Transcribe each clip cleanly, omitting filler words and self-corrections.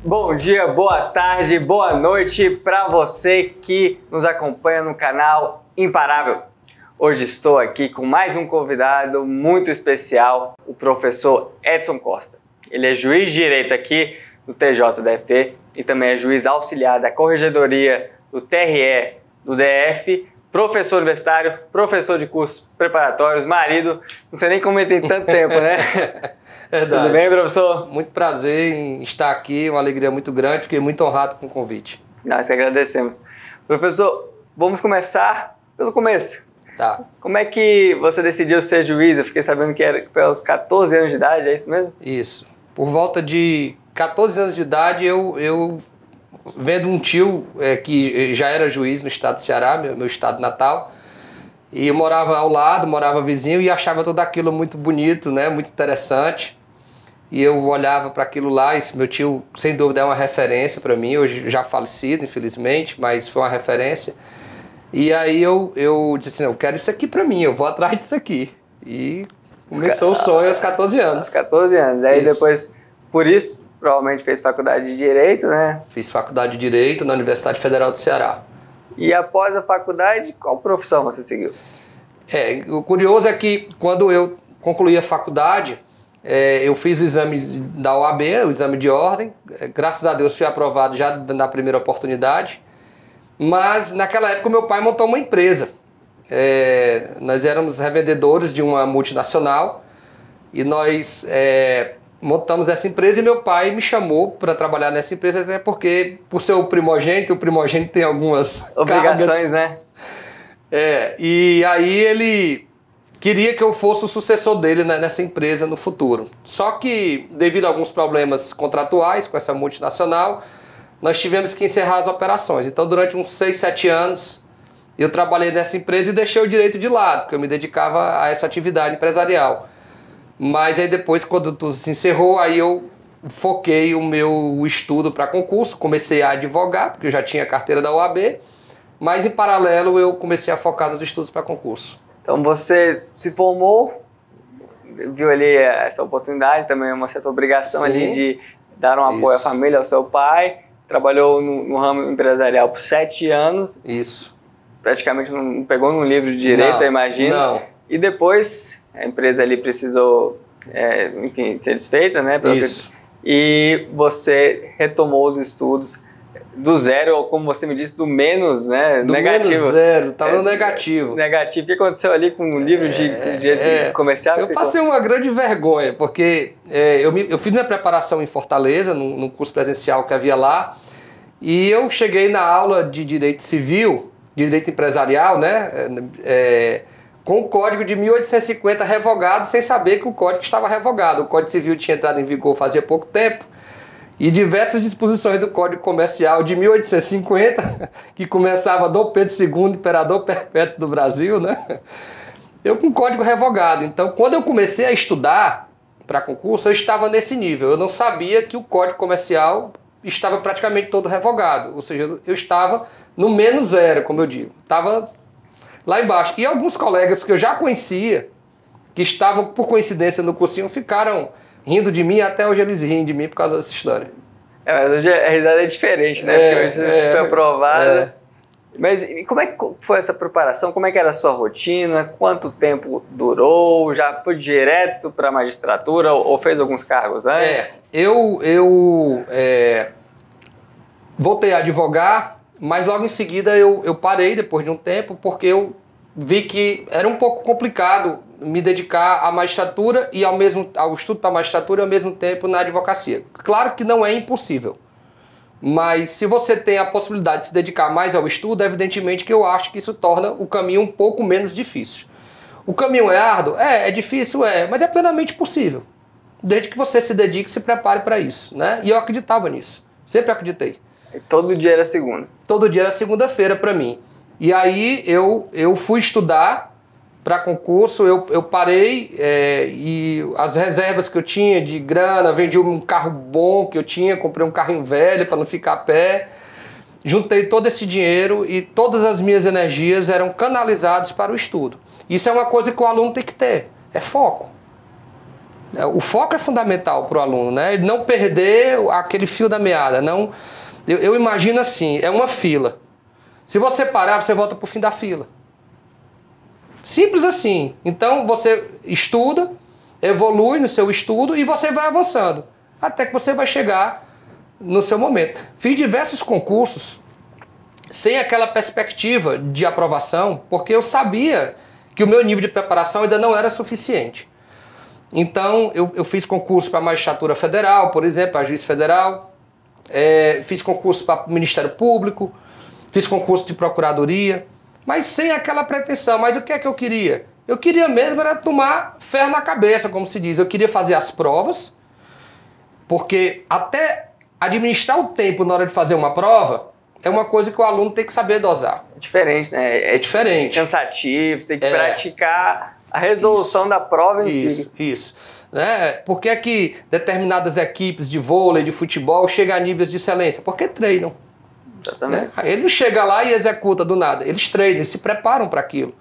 Bom dia, boa tarde, boa noite para você que nos acompanha no canal Imparável. Hoje estou aqui com mais um convidado muito especial, o professor Edson Costa. Ele é juiz de direito aqui do TJDFT e também é juiz auxiliar da Corregedoria do TRE do DF, professor universitário, professor de cursos preparatórios, marido, não sei nem como ele tem tanto tempo, né? Verdade. Tudo bem, professor? Muito prazer em estar aqui, uma alegria muito grande, fiquei muito honrado com o convite. Nós que agradecemos. Professor, vamos começar pelo começo. Tá. Como é que você decidiu ser juiz? Eu fiquei sabendo que foi aos 14 anos de idade, é isso mesmo? Isso. Por volta de 14 anos de idade, eu vendo um tio que já era juiz no estado do Ceará, meu estado natal, e eu morava ao lado, morava vizinho e achava tudo aquilo muito bonito, né, muito interessante. E eu olhava para aquilo lá, isso, meu tio, sem dúvida, é uma referência para mim, hoje já falecido, infelizmente, mas foi uma referência. E aí eu disse assim, eu quero isso aqui para mim, eu vou atrás disso aqui. E começou o sonho aos 14 anos. Aos 14 anos. Aí Isso. depois, por isso, provavelmente fez faculdade de Direito, né? Fiz faculdade de Direito na Universidade Federal do Ceará. E após a faculdade, qual profissão você seguiu? O curioso é que quando eu concluí a faculdade, eu fiz o exame da OAB, o exame de ordem. Graças a Deus fui aprovado já na primeira oportunidade. Mas naquela época meu pai montou uma empresa. Nós éramos revendedores de uma multinacional e nós montamos essa empresa e meu pai me chamou para trabalhar nessa empresa, até porque, por ser o primogênito tem algumas obrigações, cargas, né? E aí ele queria que eu fosse o sucessor dele nessa empresa no futuro. Só que, devido a alguns problemas contratuais com essa multinacional, nós tivemos que encerrar as operações. Então, durante uns 6, 7 anos, eu trabalhei nessa empresa e deixei o direito de lado, porque eu me dedicava a essa atividade empresarial. Mas aí depois, quando tudo se encerrou, aí eu foquei o meu estudo para concurso, comecei a advogar, porque eu já tinha carteira da OAB, mas em paralelo eu comecei a focar nos estudos para concurso. Então você se formou, viu ali essa oportunidade, também uma certa obrigação. Sim. Ali de dar um apoio à família, ao seu pai, trabalhou no ramo empresarial por 7 anos. Isso. Praticamente não pegou num livro de direito, eu imagino. Não. E depois a empresa ali precisou, enfim, ser desfeita, né? Isso. E você retomou os estudos do zero, ou como você me disse, do menos, né? Do negativo. Menos zero, estava no negativo. Negativo. O que aconteceu ali com o livro de comercial? Eu passei uma grande vergonha, porque eu fiz minha preparação em Fortaleza, num curso presencial que havia lá, e eu cheguei na aula de Direito Civil, de Direito Empresarial, né? Com o Código de 1850 revogado, sem saber que o Código estava revogado. O Código Civil tinha entrado em vigor fazia pouco tempo, e diversas disposições do Código Comercial de 1850, que começava Dom Pedro II, imperador perpétuo do Brasil, né? Eu com o código revogado. Então, quando eu comecei a estudar para concurso, eu estava nesse nível. Eu não sabia que o Código Comercial estava praticamente todo revogado. Ou seja, eu estava no menos zero, como eu digo. Estava lá embaixo. E alguns colegas que eu já conhecia, que estavam por coincidência no cursinho, ficaram rindo de mim, até hoje eles riem de mim por causa dessa história. Mas hoje a risada é diferente, né? Porque hoje você foi aprovado. Mas como é que foi essa preparação? Como é que era a sua rotina? Quanto tempo durou? Já foi direto para a magistratura ou fez alguns cargos antes? Eu voltei a advogar, mas logo em seguida eu parei depois de um tempo, porque eu vi que era um pouco complicado me dedicar à magistratura e ao estudo para a magistratura e ao mesmo tempo na advocacia. Claro que não é impossível, mas se você tem a possibilidade de se dedicar mais ao estudo, evidentemente que eu acho que isso torna o caminho um pouco menos difícil. O caminho é árduo? É difícil, mas é plenamente possível, desde que você se dedique e se prepare para isso, né? E eu acreditava nisso, sempre acreditei. E todo dia era segunda? Todo dia era segunda-feira para mim. E aí eu fui estudar para concurso, eu parei e as reservas que eu tinha de grana, vendi um carro bom que eu tinha, comprei um carrinho velho para não ficar a pé, juntei todo esse dinheiro e todas as minhas energias eram canalizadas para o estudo. Isso é uma coisa que o aluno tem que ter, é foco. O foco é fundamental para o aluno, né? Ele não perder aquele fio da meada. Não, eu imagino assim, é uma fila. Se você parar, você volta para o fim da fila. Simples assim. Então você estuda, evolui no seu estudo e você vai avançando. Até que você vai chegar no seu momento. Fiz diversos concursos sem aquela perspectiva de aprovação, porque eu sabia que o meu nível de preparação ainda não era suficiente. Então eu fiz concurso para a magistratura federal, por exemplo, para juiz federal, fiz concurso para o Ministério Público, fiz concurso de procuradoria, mas sem aquela pretensão. Mas o que é que eu queria? Eu queria mesmo era tomar ferro na cabeça, como se diz. Eu queria fazer as provas, porque até administrar o tempo na hora de fazer uma prova é uma coisa que o aluno tem que saber dosar. É diferente, né? É diferente. Cansativo, você tem que praticar a resolução da prova em si. Isso. Né? Por que é que determinadas equipes de vôlei, de futebol, chegam a níveis de excelência? Porque treinam. Exatamente. Né? Ele não chega lá e executa do nada. Eles treinam, eles se preparam para aquilo.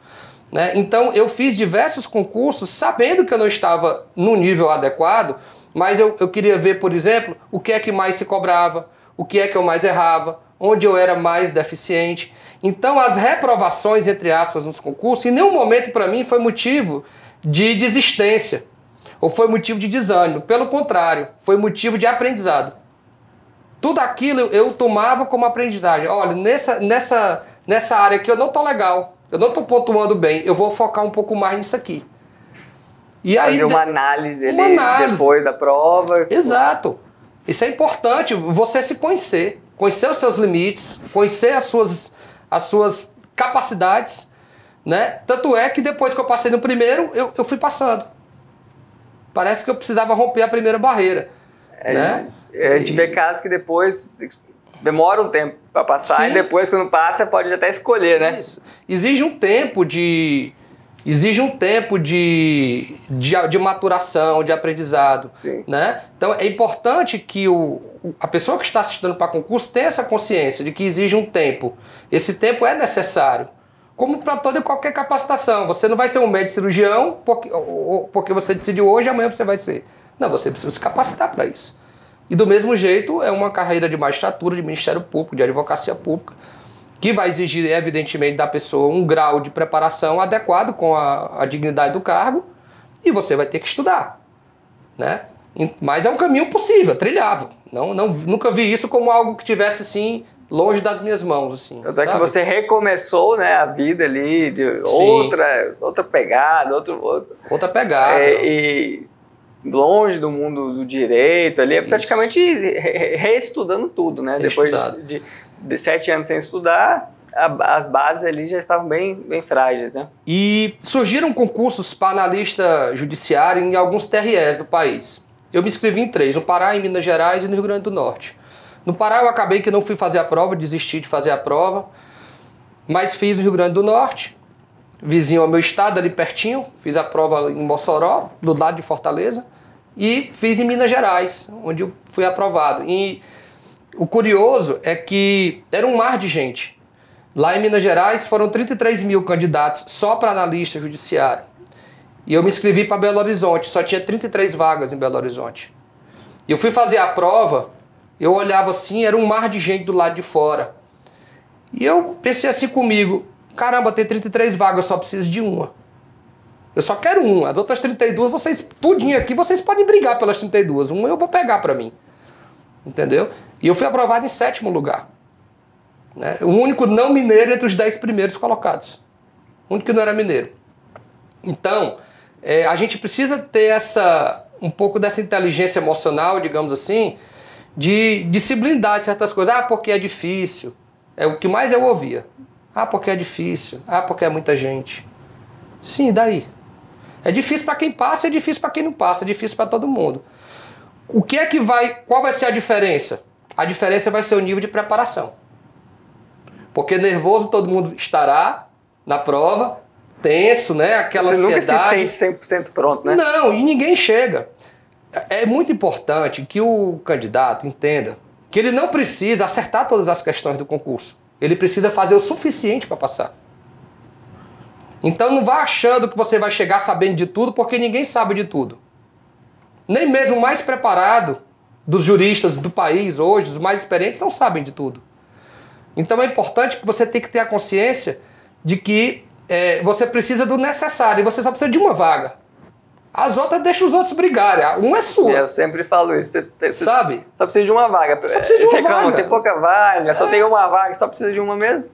Né? Então eu fiz diversos concursos sabendo que eu não estava no nível adequado, mas eu queria ver, por exemplo, o que é que mais se cobrava, o que é que eu mais errava, onde eu era mais deficiente. Então as reprovações, entre aspas, nos concursos, em nenhum momento para mim foi motivo de desistência ou foi motivo de desânimo. Pelo contrário, foi motivo de aprendizado. Tudo aquilo eu tomava como aprendizagem. Olha, nessa área aqui eu não estou legal, eu não estou pontuando bem, eu vou focar um pouco mais nisso aqui. E aí, fazer uma análise depois da prova. Exato. Isso é importante, você se conhecer. Conhecer os seus limites, conhecer as suas capacidades, né? Tanto é que depois que eu passei no primeiro, eu fui passando. Parece que eu precisava romper a primeira barreira. né? A gente vê casos que depois demora um tempo para passar. Sim. E depois, quando passa, pode até escolher, né? Isso. Exige um tempo de maturação, de aprendizado. Sim. Né? Então é importante que a pessoa que está assistindo para concurso tenha essa consciência de que exige um tempo. Esse tempo é necessário. Como para toda e qualquer capacitação. Você não vai ser um médico cirurgião porque você decidiu hoje e amanhã você vai ser. Não, você precisa se capacitar para isso. E do mesmo jeito é uma carreira de magistratura, de Ministério Público, de advocacia pública, que vai exigir, evidentemente, da pessoa um grau de preparação adequado com a dignidade do cargo, e você vai ter que estudar. Né? Mas é um caminho possível, trilhável. Nunca vi isso como algo que tivesse assim, longe das minhas mãos. Assim, tanto é que você recomeçou, né, a vida ali de outra pegada. Outra pegada. E longe do mundo do direito, ali é praticamente reestudando tudo, né? Depois de 7 anos sem estudar, as bases ali já estavam bem frágeis, né? E surgiram concursos para analista judiciário em alguns TREs do país. Eu me inscrevi em 3, no Pará, em Minas Gerais e no Rio Grande do Norte. No Pará eu acabei que não fui fazer a prova, desisti de fazer a prova, mas fiz no Rio Grande do Norte, vizinho ao meu estado, ali pertinho, fiz a prova em Mossoró, do lado de Fortaleza, e fiz em Minas Gerais, onde eu fui aprovado. E o curioso é que era um mar de gente. Lá em Minas Gerais foram 33 mil candidatos só para analista judiciário. E eu me inscrevi para Belo Horizonte, só tinha 33 vagas em Belo Horizonte. E eu fui fazer a prova, eu olhava assim, era um mar de gente do lado de fora. E eu pensei assim comigo, caramba, tem 33 vagas, eu só preciso de uma. Eu só quero uma, as outras 32, tudinho aqui, vocês podem brigar pelas 32, uma eu vou pegar para mim. Entendeu? E eu fui aprovado em 7º lugar. Né? O único não mineiro entre os 10 primeiros colocados. O único que não era mineiro. Então, a gente precisa ter um pouco dessa inteligência emocional, digamos assim, de se blindar de certas coisas. Ah, porque é difícil. É o que mais eu ouvia. Ah, porque é difícil. Ah, porque é muita gente. Sim, e daí? É difícil para quem passa, é difícil para quem não passa, é difícil para todo mundo. Qual vai ser a diferença? A diferença vai ser o nível de preparação. Porque nervoso todo mundo estará na prova, tenso, né? Aquela ansiedade. Você nunca se sente 100% pronto, né? Não, e ninguém chega. É muito importante que o candidato entenda que ele não precisa acertar todas as questões do concurso. Ele precisa fazer o suficiente para passar. Então não vá achando que você vai chegar sabendo de tudo, porque ninguém sabe de tudo. Nem mesmo o mais preparado dos juristas do país hoje, os mais experientes, não sabem de tudo. Então é importante que você tenha que ter a consciência de que você precisa do necessário e você só precisa de uma vaga. As outras deixa os outros brigarem. Uma é sua. Eu sempre falo isso. Você sabe? Só precisa de uma vaga. Só precisa de uma vaga. Tem pouca vaga, só tem uma vaga, só precisa de uma mesmo.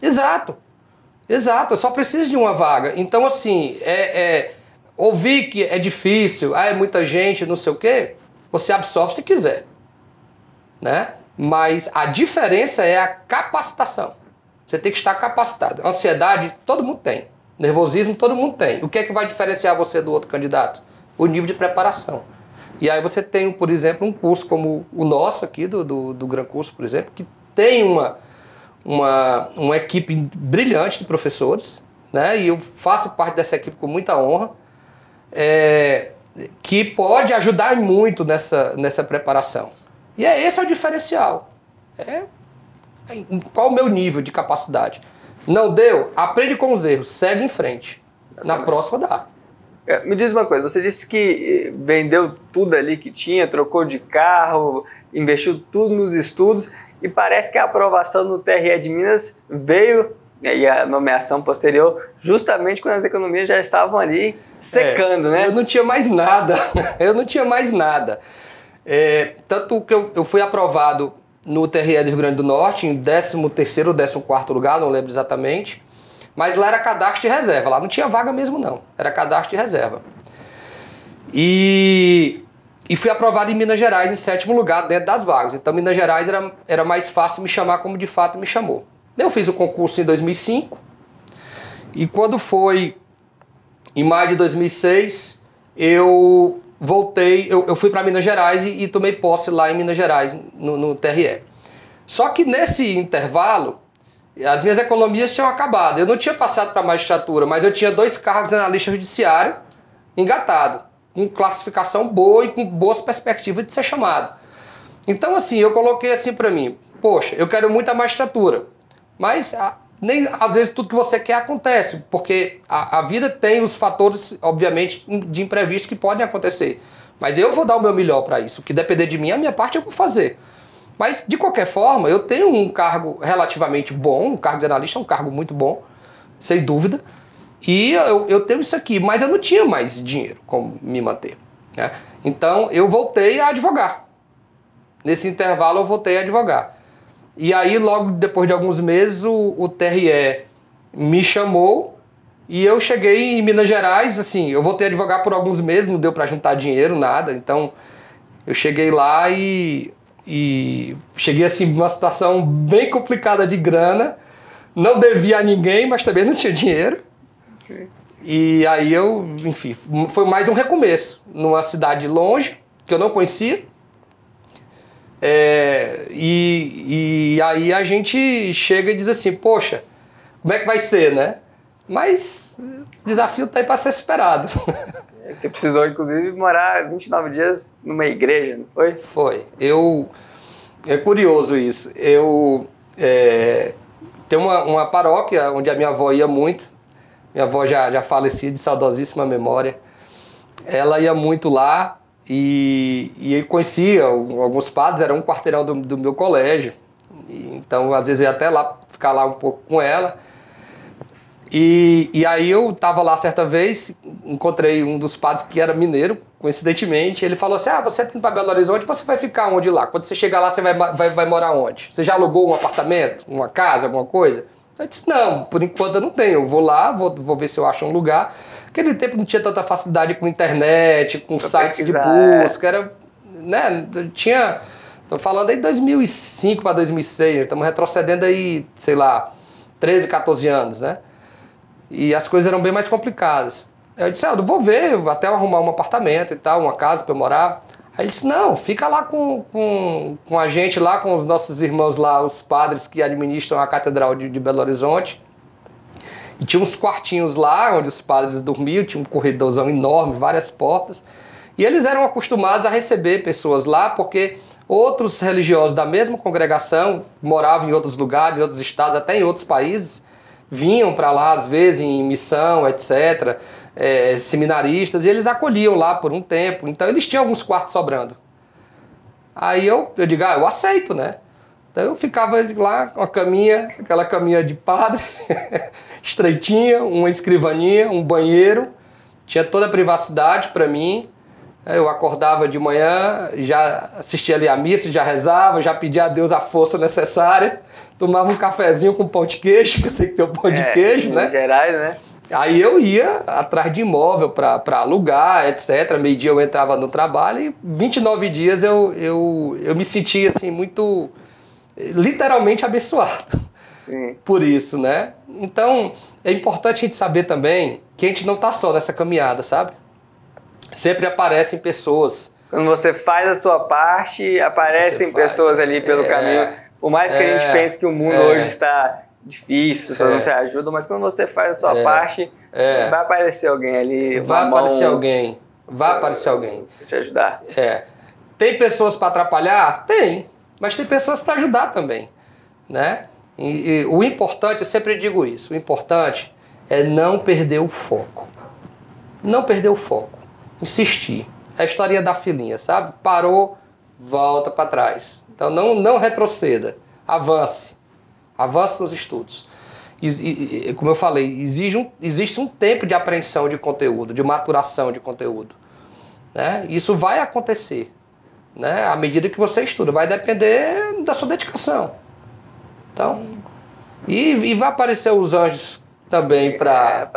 Exato. Exato, eu só preciso de uma vaga. Então, assim, ouvir que é difícil, é muita gente, não sei o quê, você absorve se quiser. Né? Mas a diferença é a capacitação. Você tem que estar capacitado. Ansiedade, todo mundo tem. Nervosismo, todo mundo tem. O que é que vai diferenciar você do outro candidato? O nível de preparação. E aí você tem, por exemplo, um curso como o nosso aqui, do Gran Curso, por exemplo, que tem uma equipe brilhante de professores, né? E eu faço parte dessa equipe com muita honra, que pode ajudar muito nessa preparação. E esse é o diferencial. Qual o meu nível de capacidade? Não deu? Aprende com os erros, segue em frente. Na próxima dá. Me diz uma coisa, você disse que vendeu tudo ali que tinha, trocou de carro, investiu tudo nos estudos e parece que a aprovação no TRE de Minas veio, e a nomeação posterior, justamente quando as economias já estavam ali secando, né? Eu não tinha mais nada, tanto que eu fui aprovado no TRE do Rio Grande do Norte, em 13º ou 14º lugar, não lembro exatamente. Mas lá era cadastro de reserva, lá não tinha vaga mesmo não, era cadastro de reserva. E fui aprovado em Minas Gerais em 7º lugar dentro das vagas. Então Minas Gerais era mais fácil me chamar como de fato me chamou. Eu fiz o concurso em 2005 e quando foi em maio de 2006, eu voltei, eu fui para Minas Gerais e tomei posse lá em Minas Gerais, no TRE. Só que nesse intervalo, as minhas economias tinham acabado. Eu não tinha passado para a magistratura, mas eu tinha 2 cargos de analista judiciário engatado, com classificação boa e com boas perspectivas de ser chamado. Então assim, eu coloquei assim para mim, poxa, eu quero muito a magistratura, mas nem às vezes tudo que você quer acontece, porque a vida tem os fatores, obviamente, de imprevisto que podem acontecer. Mas eu vou dar o meu melhor para isso. O que depender de mim, a minha parte eu vou fazer. Mas, de qualquer forma, eu tenho um cargo relativamente bom, um cargo de analista é um cargo muito bom, sem dúvida. E eu tenho isso aqui, mas eu não tinha mais dinheiro como me manter, né? Então, eu voltei a advogar. Nesse intervalo, eu voltei a advogar. E aí, logo depois de alguns meses, o TRE me chamou e eu cheguei em Minas Gerais, assim, eu voltei a advogar por alguns meses, não deu para juntar dinheiro, nada. Então, eu cheguei lá e cheguei, assim, numa situação bem complicada de grana. Não devia a ninguém, mas também não tinha dinheiro. Okay. E aí eu, enfim, foi mais um recomeço. Numa cidade longe, que eu não conhecia. E aí a gente chega e diz assim, poxa, como é que vai ser, né? Mas o desafio está aí para ser superado. Você precisou, inclusive, morar 29 dias numa igreja, não foi? Foi. É curioso isso. Tem uma paróquia onde a minha avó ia muito. Minha avó já falecida, de saudosíssima memória. Ela ia muito lá. E eu conhecia alguns padres, era um quarteirão do meu colégio. Então, às vezes, eu ia até lá, ficar lá um pouco com ela. E aí eu estava lá certa vez, encontrei um dos padres que era mineiro, coincidentemente. Ele falou assim, você tem para Belo Horizonte, você vai ficar onde lá? Quando você chegar lá, você vai morar onde? Você já alugou um apartamento, uma casa, alguma coisa? Eu disse, não, por enquanto eu não tenho. Eu vou lá, vou ver se eu acho um lugar. Naquele tempo não tinha tanta facilidade com internet, com sites de busca, era, né, tô falando aí de 2005 para 2006, estamos retrocedendo aí, sei lá, 13, 14 anos, né? E as coisas eram bem mais complicadas. Eu disse, eu vou ver, até eu arrumar um apartamento e tal, uma casa para eu morar. Aí ele disse, não, fica lá com a gente lá, com os nossos irmãos lá, os padres que administram a Catedral de Belo Horizonte. E tinha uns quartinhos lá, onde os padres dormiam, tinha um corredorzão enorme, várias portas. E eles eram acostumados a receber pessoas lá, porque outros religiosos da mesma congregação, moravam em outros lugares, em outros estados, até em outros países, vinham para lá, às vezes, em missão, etc. seminaristas, e eles acolhiam lá por um tempo. Então eles tinham alguns quartos sobrando. Aí eu digo, eu aceito, né? Então eu ficava lá com a caminha, aquela caminha de padre, estreitinha, uma escrivaninha, um banheiro, tinha toda a privacidade para mim. Eu acordava de manhã, já assistia ali a missa, já rezava, já pedia a Deus a força necessária, tomava um cafezinho com pão de queijo, que tem que ter o pão de queijo, né? Em Gerais, né? Aí eu ia atrás de imóvel para alugar, etc. Meio-dia eu entrava no trabalho e 29 dias eu me sentia assim muito, literalmente abençoado. Sim. Por isso, né? Então é importante a gente saber também que a gente não está só nessa caminhada, sabe? Sempre aparecem pessoas. Quando você faz a sua parte, aparecem pessoas ali pelo caminho. Por mais que a gente pense que o mundo hoje está difícil, as pessoas não se ajudam, mas quando você faz a sua parte, vai aparecer alguém ali. Vai aparecer alguém. Vai aparecer alguém. Pra te ajudar. Tem pessoas para atrapalhar? Tem. Mas tem pessoas para ajudar também, né? E o importante, eu sempre digo isso, o importante é não perder o foco. Não perder o foco. Insistir. É a historinha da filhinha, sabe? Parou, volta para trás. Então não retroceda. Avance. Avance nos estudos. Como eu falei, existe um tempo de apreensão de conteúdo, de maturação de conteúdo, né? Isso vai acontecer, né? À medida que você estuda. Vai depender da sua dedicação. Então, e vai aparecer os anjos também para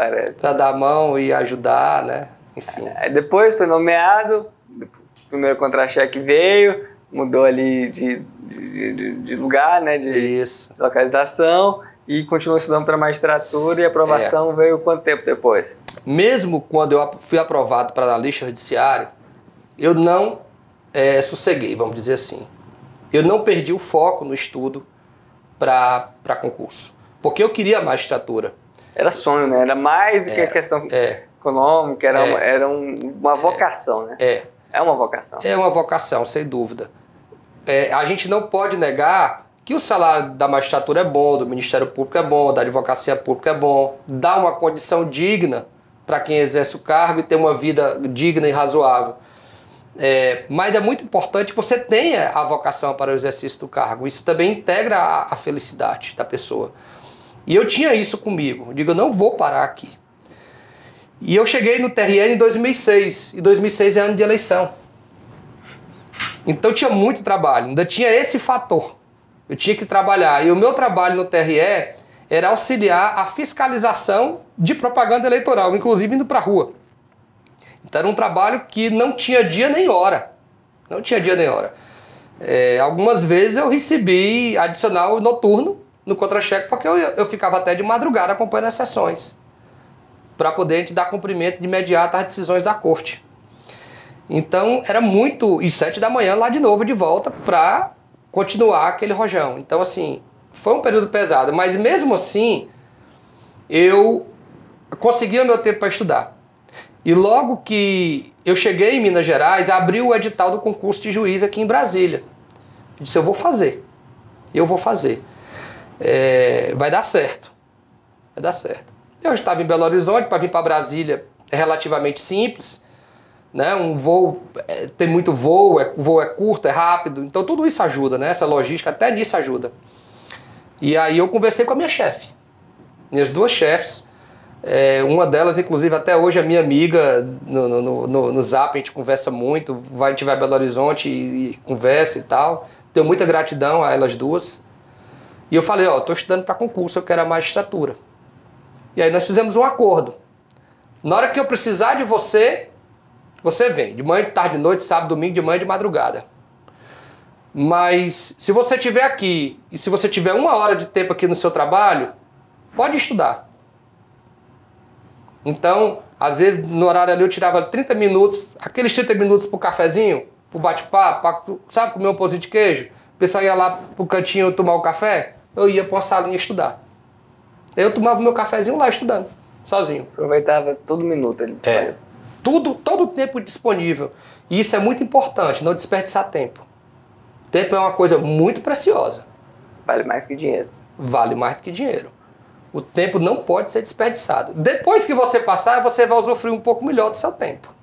dar a mão e ajudar, né? Enfim. Aí depois foi nomeado, o primeiro contra-cheque veio, mudou ali de lugar, né? De localização, e continuou estudando para magistratura, e a aprovação veio quanto tempo depois? Mesmo quando eu fui aprovado para analista judiciário, eu não sosseguei, vamos dizer assim. Eu não perdi o foco no estudo para concurso, porque eu queria a magistratura. Era sonho, né? Era mais do que a questão econômica, era uma vocação, né? É uma vocação. É uma vocação, sem dúvida. A gente não pode negar que o salário da magistratura é bom, do Ministério Público é bom, da advocacia pública é bom, dá uma condição digna para quem exerce o cargo e ter uma vida digna e razoável. Mas é muito importante que você tenha a vocação para o exercício do cargo. Isso também integra a felicidade da pessoa. E eu tinha isso comigo. Eu digo, eu não vou parar aqui. E eu cheguei no TRE em 2006. E 2006 é ano de eleição. Então tinha muito trabalho. Ainda tinha esse fator. Eu tinha que trabalhar. E o meu trabalho no TRE era auxiliar a fiscalização de propaganda eleitoral, inclusive indo para a rua. Então era um trabalho que não tinha dia nem hora. Não tinha dia nem hora. Algumas vezes eu recebi adicional noturno no contra-cheque, porque eu ficava até de madrugada acompanhando as sessões, para poder a gente dar cumprimento de imediato às decisões da corte. Então era muito... E 7 da manhã lá de novo, de volta, para continuar aquele rojão. Então assim, foi um período pesado, mas mesmo assim eu conseguia o meu tempo para estudar. E logo que eu cheguei em Minas Gerais, abriu o edital do concurso de juiz aqui em Brasília. Eu disse, eu vou fazer. Vai dar certo. Vai dar certo. Eu estava em Belo Horizonte, para vir para Brasília é relativamente simples, né? Um voo, tem muito voo, o voo é curto, é rápido, então tudo isso ajuda, né? Essa logística até nisso ajuda. E aí eu conversei com a minha chefe, minhas duas chefes, uma delas inclusive até hoje é minha amiga, no Zap a gente conversa muito, a gente vai a Belo Horizonte e conversa e tal, tenho muita gratidão a elas duas. E eu falei, estou estudando para concurso, eu quero a magistratura. E aí nós fizemos um acordo. Na hora que eu precisar de você, você vem. De manhã, de tarde, de noite, sábado, domingo, de manhã, de madrugada. Mas se você estiver aqui e se você tiver 1 hora de tempo aqui no seu trabalho, pode estudar. Então, às vezes no horário ali eu tirava 30 minutos, aqueles 30 minutos pro cafezinho, pro bate-papo, sabe, comer um pãozinho de queijo. O pessoal ia lá pro cantinho tomar o café, eu ia pra uma salinha estudar. Eu tomava o meu cafezinho lá estudando, sozinho. Aproveitava todo minuto ali. Todo o tempo disponível. E isso é muito importante, não desperdiçar tempo. Tempo é uma coisa muito preciosa. Vale mais que dinheiro. Vale mais do que dinheiro. O tempo não pode ser desperdiçado. Depois que você passar, você vai usufruir um pouco melhor do seu tempo.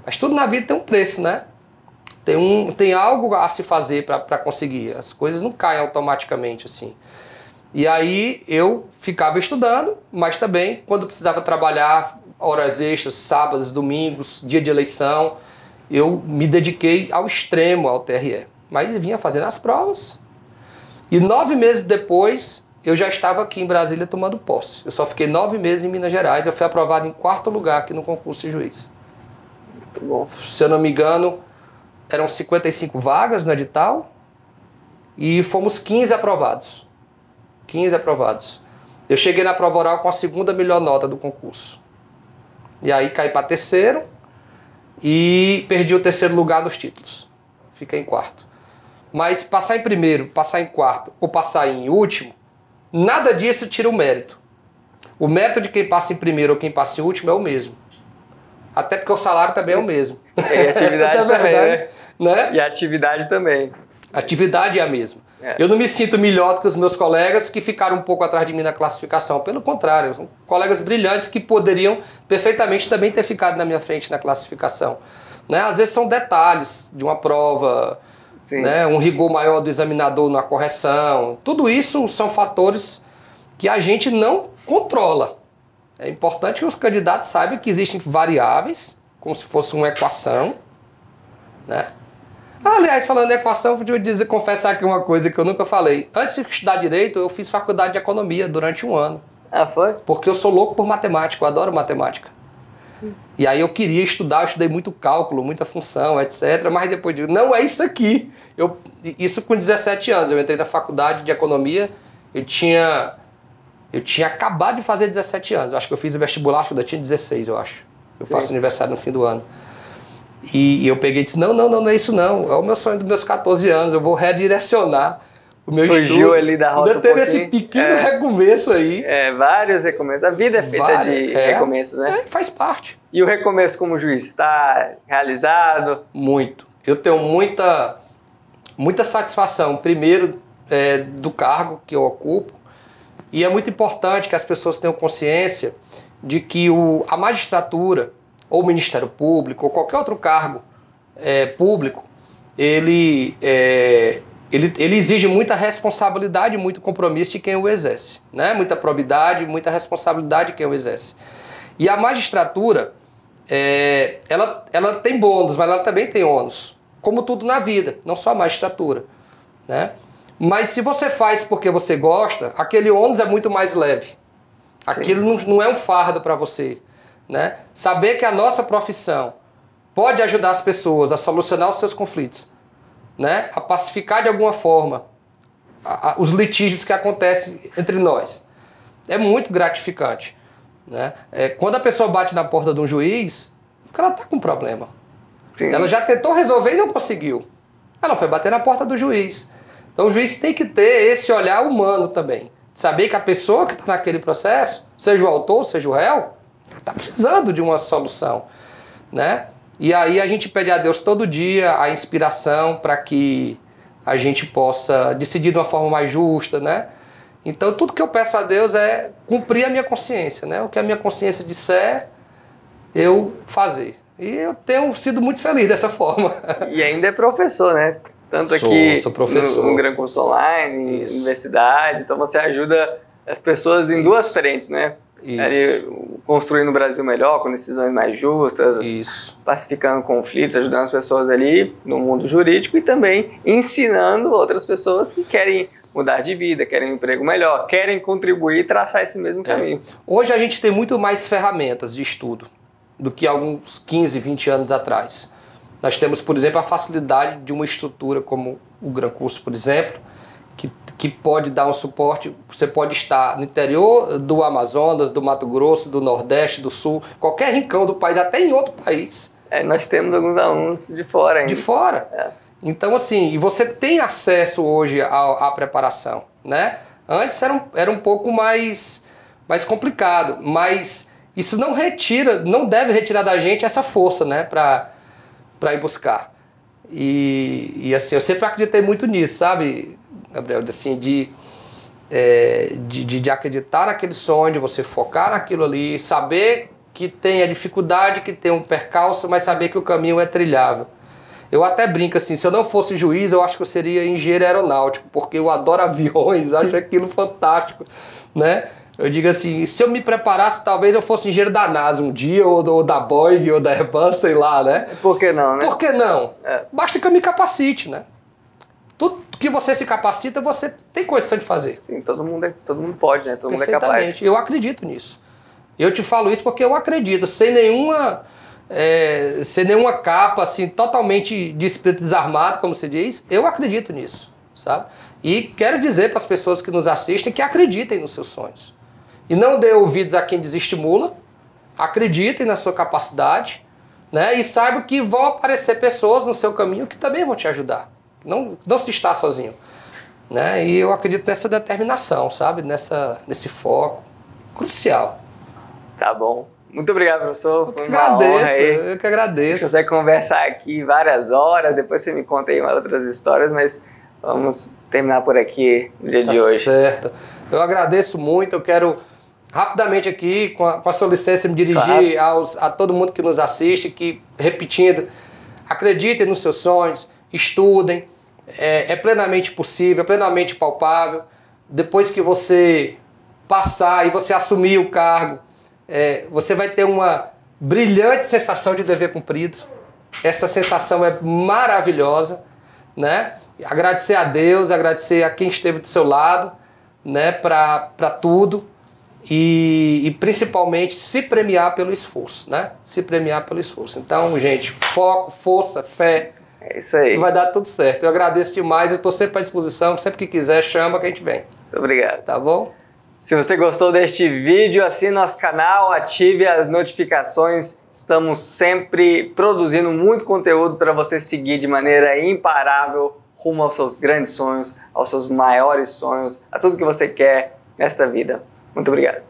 Mas tudo na vida tem um preço, né? Tem algo a se fazer para conseguir. As coisas não caem automaticamente assim. E aí eu ficava estudando, mas também quando precisava trabalhar horas extras, sábados, domingos, dia de eleição, eu me dediquei ao extremo ao TRE. Mas vinha fazendo as provas. E 9 meses depois, eu já estava aqui em Brasília tomando posse. Eu só fiquei 9 meses em Minas Gerais. Eu fui aprovado em 4º lugar aqui no concurso de juiz. Muito bom. Se eu não me engano, eram 55 vagas no edital e fomos 15 aprovados. 15 aprovados. Eu cheguei na prova oral com a 2ª melhor nota do concurso. E aí caí para 3º e perdi o 3º lugar dos títulos. Fiquei em 4º. Mas passar em 1º, passar em 4º ou passar em último, nada disso tira o mérito. O mérito de quem passa em 1º ou quem passa em último é o mesmo. Até porque o salário também é o mesmo. E a atividade também, verdade, né? E a atividade também. A atividade é a mesma. Eu não me sinto melhor do que os meus colegas que ficaram um pouco atrás de mim na classificação. Pelo contrário, são colegas brilhantes que poderiam perfeitamente também ter ficado na minha frente na classificação. Né? Às vezes são detalhes de uma prova, né? Um rigor maior do examinador na correção. Tudo isso são fatores que a gente não controla. É importante que os candidatos saibam que existem variáveis, como se fosse uma equação, né? Aliás, falando em equação, vou confessar aqui uma coisa que eu nunca falei. Antes de estudar Direito, eu fiz faculdade de Economia durante 1 ano. Ah, foi? Porque eu sou louco por matemática, eu adoro matemática. E aí eu queria estudar, eu estudei muito cálculo, muita função, etc. Mas depois digo, não é isso aqui. Isso com 17 anos, eu entrei na faculdade de Economia, eu tinha acabado de fazer 17 anos. Eu acho que eu fiz o vestibular, acho que eu tinha 16, eu acho. Eu faço aniversário no fim do ano. E eu peguei e disse, não é isso não. É o meu sonho dos meus 14 anos, eu vou redirecionar o meu estudo. Fugiu ali da rota ainda teve esse pequeno recomeço aí. Vários recomeços. A vida é feita de recomeços, né? Faz parte. E o recomeço como juiz, está realizado? Muito. Eu tenho muita satisfação, primeiro, do cargo que eu ocupo. E é muito importante que as pessoas tenham consciência de que a magistratura, ou o Ministério Público, ou qualquer outro cargo público, ele exige muita responsabilidade e muito compromisso de quem o exerce, né? Muita probidade, muita responsabilidade de quem o exerce. E a magistratura, ela tem bônus, mas ela também tem ônus, como tudo na vida, não só a magistratura, né? Mas se você faz porque você gosta, aquele ônus é muito mais leve. Aquilo não é um fardo para você, né? Saber que a nossa profissão pode ajudar as pessoas a solucionar os seus conflitos, né? A pacificar de alguma forma os litígios que acontecem entre nós. É muito gratificante, né? Quando a pessoa bate na porta de um juiz, porque ela está com um problema. Sim. Ela já tentou resolver e não conseguiu. Ela foi bater na porta do juiz. Então o juiz tem que ter esse olhar humano também. Saber que a pessoa que está naquele processo, seja o autor, seja o réu, está precisando de uma solução, né? E aí a gente pede a Deus todo dia a inspiração para que a gente possa decidir de uma forma mais justa, né? Então tudo que eu peço a Deus é cumprir a minha consciência, né? O que a minha consciência disser, eu fazer. E eu tenho sido muito feliz dessa forma. E ainda é professor, né? Tanto sou professor. No Gran Curso Online, universidades, então você ajuda as pessoas em duas frentes, né? Construindo o Brasil melhor, com decisões mais justas, pacificando conflitos, ajudando as pessoas ali no mundo jurídico e também ensinando outras pessoas que querem mudar de vida, querem um emprego melhor, querem contribuir e traçar esse mesmo caminho. Hoje a gente tem muito mais ferramentas de estudo do que alguns 15, 20 anos atrás. Nós temos, por exemplo, a facilidade de uma estrutura como o Gran Curso, por exemplo, que pode dar um suporte. Você pode estar no interior do Amazonas, do Mato Grosso, do Nordeste, do Sul, qualquer rincão do país, até em outro país. Nós temos alguns alunos de fora ainda. De fora. Então, assim, e você tem acesso hoje à preparação, né? Antes era um pouco mais complicado, mas isso não deve retirar da gente essa força, né? Para ir buscar. E assim, eu sempre acreditei muito nisso, sabe, Gabriel? Assim, de acreditar naquele sonho, de você focar naquilo ali, saber que tem a dificuldade, que tem um percalço, mas saber que o caminho é trilhável. Eu até brinco assim, se eu não fosse juiz, eu acho que eu seria engenheiro aeronáutico, porque eu adoro aviões, acho aquilo fantástico, né? Eu digo assim, se eu me preparasse, talvez eu fosse engenheiro da NASA um dia, ou da Boeing, ou da Airbus, sei lá, né? Por que não, né? Por que não? Basta que eu me capacite, né? Tudo que você se capacita, você tem condição de fazer. Sim, todo mundo pode, né? Todo mundo é capaz. Eu acredito nisso. Eu te falo isso porque eu acredito, sem nenhuma capa, assim, totalmente de espírito desarmado, como se diz, eu acredito nisso, sabe? E quero dizer para as pessoas que nos assistem que acreditem nos seus sonhos. E não dê ouvidos a quem desestimula, acreditem na sua capacidade, né? E saibam que vão aparecer pessoas no seu caminho que também vão te ajudar. Não se está sozinho, né? E eu acredito nessa determinação, sabe? Nesse foco crucial. Tá bom. Muito obrigado, professor. Foi uma honra aí. Eu que agradeço. A gente consegue conversar aqui várias horas, depois você me conta aí outras histórias, mas vamos terminar por aqui no dia de hoje. Certo. Eu agradeço muito, eu quero rapidamente aqui, com a sua licença, me dirigir a todo mundo que nos assiste, que, repetindo, acreditem nos seus sonhos, estudem, é plenamente possível, é plenamente palpável. Depois que você passar e você assumir o cargo, você vai ter uma brilhante sensação de dever cumprido. Essa sensação é maravilhosa, né? Agradecer a Deus, agradecer a quem esteve do seu lado, né? Para tudo. E principalmente se premiar pelo esforço, né? Se premiar pelo esforço. Então, gente, foco, força, fé. É isso aí. Vai dar tudo certo. Eu agradeço demais, eu estou sempre à disposição. Sempre que quiser, chama que a gente vem. Muito obrigado. Tá bom? Se você gostou deste vídeo, assine nosso canal, ative as notificações. Estamos sempre produzindo muito conteúdo para você seguir de maneira imparável rumo aos seus grandes sonhos, aos seus maiores sonhos, a tudo que você quer nesta vida. Muito obrigado.